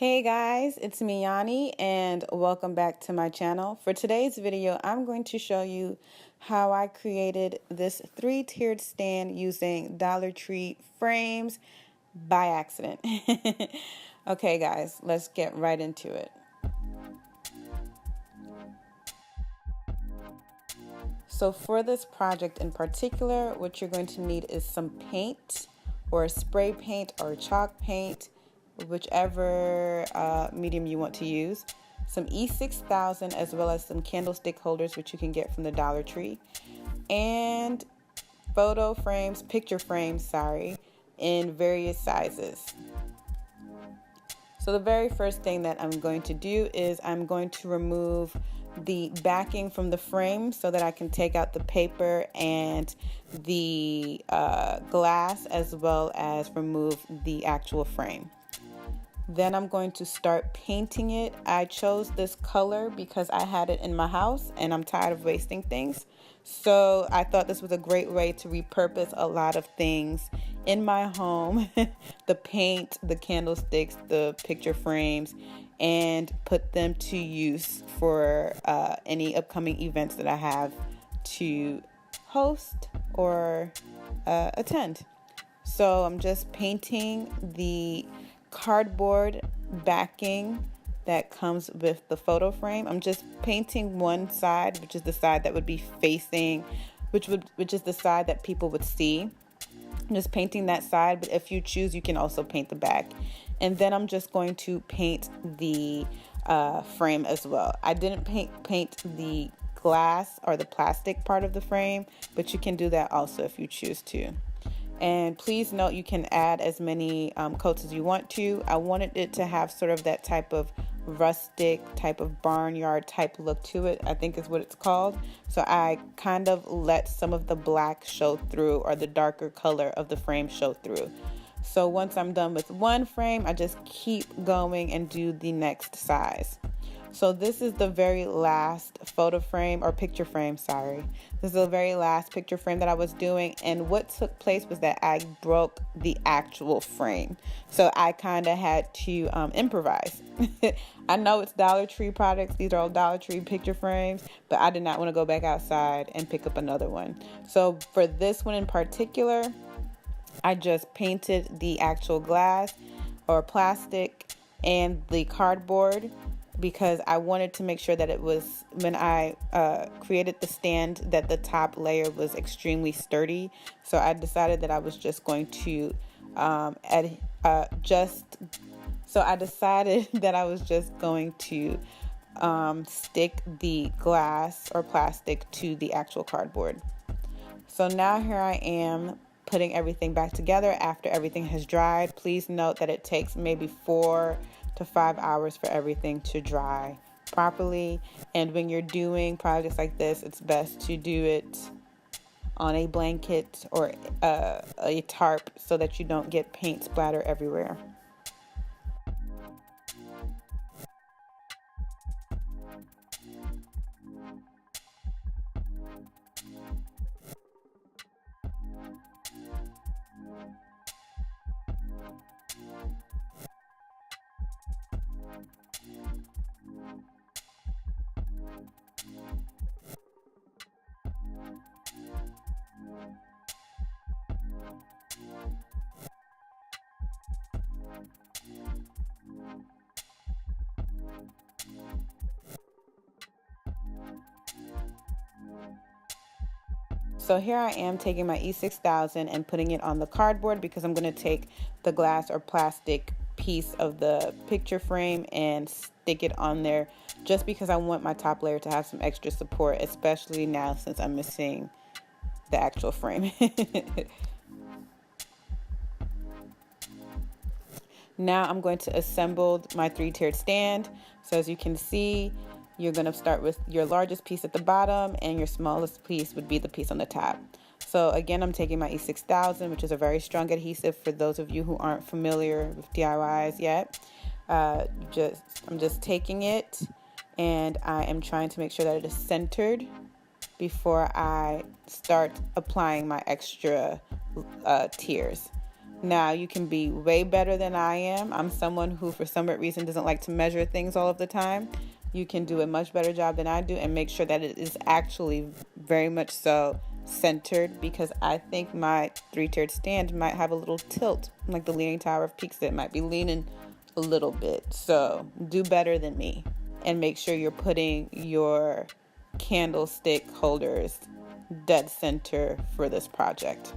Hey guys, it's me Yanni and welcome back to my channel. For today's video, I'm going to show you how I created this 3-tiered stand using Dollar Tree frames by accident. Okay guys, let's get right into it. So for this project in particular, what you're going to need is some paint or spray paint or chalk paint, whichever medium you want to use, some E6000 as well as some candlestick holders, which you can get from the Dollar Tree, and picture frames, in various sizes. So the very first thing that I'm going to do is I'm going to remove the backing from the frame so that I can take out the paper and the glass, as well as remove the actual frame. Then I'm going to start painting it. I chose this color because I had it in my house and I'm tired of wasting things. So I thought this was a great way to repurpose a lot of things in my home. The paint, the candlesticks, the picture frames, and put them to use for any upcoming events that I have to host or attend. So I'm just painting the cardboard backing that comes with the photo frame. I'm just painting one side, which is the side that would be facing, which is the side that people would see. I'm just painting that side, but if you choose, you can also paint the back. And then I'm just going to paint the frame as well. I didn't paint the glass or the plastic part of the frame, but you can do that also if you choose to. And please note, you can add as many coats as you want to. I wanted it to have sort of that type of rustic, type of barnyard type look to it, I think is what it's called. So I kind of let some of the black show through, or the darker color of the frame show through. So once I'm done with one frame, I just keep going and do the next size. So this is the very last photo frame or picture frame, This is the very last picture frame that I was doing. And what took place was that I broke the actual frame. So I kind of had to improvise. I know it's Dollar Tree products. These are all Dollar Tree picture frames, but I did not want to go back outside and pick up another one. So for this one in particular, I just painted the actual glass or plastic and the cardboard, because I wanted to make sure that it was, when I created the stand, that the top layer was extremely sturdy. So I decided that I was just going to stick the glass or plastic to the actual cardboard. So now here I am putting everything back together after everything has dried. Please note that it takes maybe 4 to 5 hours for everything to dry properly. And when you're doing projects like this, it's best to do it on a blanket or a tarp so that you don't get paint splatter everywhere. So here I am taking my E6000 and putting it on the cardboard, because I'm going to take the glass or plastic piece of the picture frame and stick it on there, just because I want my top layer to have some extra support, especially now since I'm missing the actual frame. Now I'm going to assemble my 3-tiered stand. So as you can see, you're going to start with your largest piece at the bottom, and your smallest piece would be the piece on the top. So again, I'm taking my E6000, which is a very strong adhesive for those of you who aren't familiar with DIYs yet. I'm just taking it, and I am trying to make sure that it is centered before I start applying my extra tiers. Now, you can be way better than I am. I'm someone who, for some reason, doesn't like to measure things all of the time. You can do a much better job than I do and make sure that it is actually very much so centered, because I think my 3-tiered stand might have a little tilt, like the Leaning Tower of Pisa. It might be leaning a little bit. So do better than me and make sure you're putting your candlestick holders dead center for this project.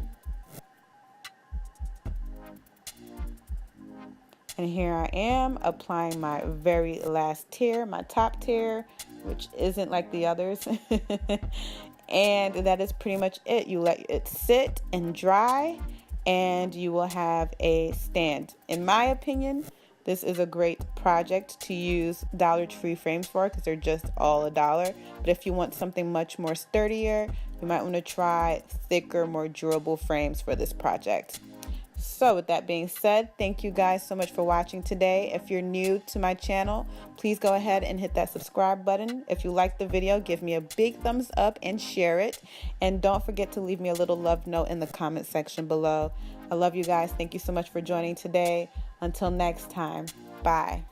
And here I am applying my very last tier, my top tier, which isn't like the others. And that is pretty much it. You let it sit and dry, and you will have a stand. In my opinion, this is a great project to use Dollar Tree frames for, because they're just all $1. But if you want something much more sturdier, you might want to try thicker, more durable frames for this project. So with that being said, thank you guys so much for watching today. If you're new to my channel, please go ahead and hit that subscribe button. If you liked the video, give me a big thumbs up and share it. And don't forget to leave me a little love note in the comment section below. I love you guys. Thank you so much for joining today. Until next time, bye.